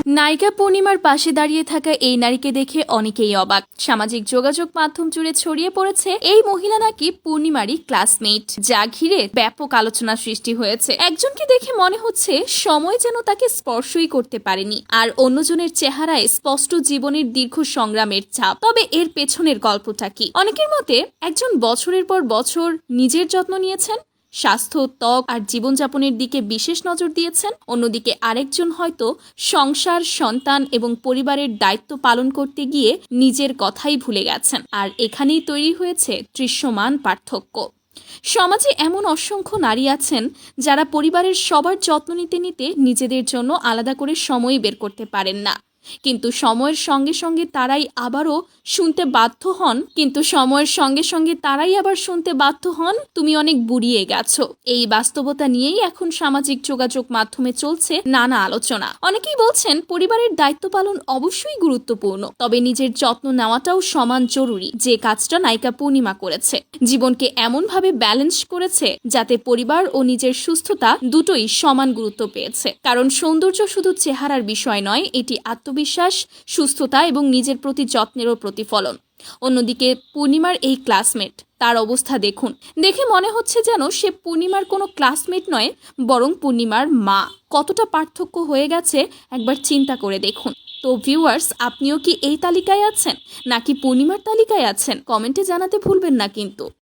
নায়িকা পূর্ণিমার পাশে দাঁড়িয়ে থাকা এই নারীকে দেখে অনেকেই অবাক। সামাজিক যোগাযোগ মাধ্যম জুড়ে ছড়িয়ে পড়েছে এই মহিলা নাকি পূর্ণিমারই ক্লাসমেট, যা ঘিরে ব্যাপক আলোচনা সৃষ্টি হয়েছে। একজনকে দেখে মনে হচ্ছে সময় যেন তাকে স্পর্শই করতে পারেনি, আর অন্যজনের চেহারায় স্পষ্ট জীবনের দীর্ঘ সংগ্রামের ছাপ। তবে এর পেছনের গল্পটা কি? অনেকের মতে একজন বছরের পর বছর নিজের যত্ন নিয়েছেন, স্বাস্থ্য, ত্বক আর জীবনযাপনের দিকে বিশেষ নজর দিয়েছেন। অন্যদিকে আরেকজন হয়তো সংসার, সন্তান এবং পরিবারের দায়িত্ব পালন করতে গিয়ে নিজের কথাই ভুলে গেছেন। আর এখানেই তৈরি হয়েছে দৃশ্যমান পার্থক্য। সমাজে এমন অসংখ্য নারী আছেন যারা পরিবারের সবার যত্ন নিতে নিতে নিজেদের জন্য আলাদা করে সময় বের করতে পারেন না। কিন্তু সময়ের সঙ্গে সঙ্গে তারাই আবার শুনতে বাধ্য হন তুমি অনেক বুড়িয়ে গেছো। এই বাস্তবতা নিয়েই এখন সামাজিক যোগাযোগ মাধ্যমে চলছে নানা আলোচনা। অনেকেই বলছেন পরিবারের দায়িত্ব পালন অবশ্যই গুরুত্বপূর্ণ, তবে নিজের যত্ন নেওয়াটাও সমান জরুরি। যে কাজটা নায়িকা পূর্ণিমা করেছে, জীবনকে এমনভাবে ব্যালেন্স করেছে যাতে পরিবার ও নিজের সুস্থতা দুটোই সমান গুরুত্ব পেয়েছে। কারণ সৌন্দর্য শুধু চেহারার বিষয় নয়, এটি আত্মবিশ্বাস, সুস্থতা এবং নিজের প্রতি যত্নেরও প্রতিফলন। অন্যদিকে পূর্ণিমার এই ক্লাসমেট, তার অবস্থা দেখুন। দেখে মনে হচ্ছে যেন সে পূর্ণিমার কোনো ক্লাসমেট নয়, বরং পূর্ণিমার মা। কতটা পার্থক্য হয়ে গেছে একবার চিন্তা করে দেখুন। তো ভিউয়ার্স, আপনিও কি এই তালিকায় আছেন নাকি পূর্ণিমার তালিকায় আছেন? কমেন্টে জানাতে ভুলবেন না কিন্তু।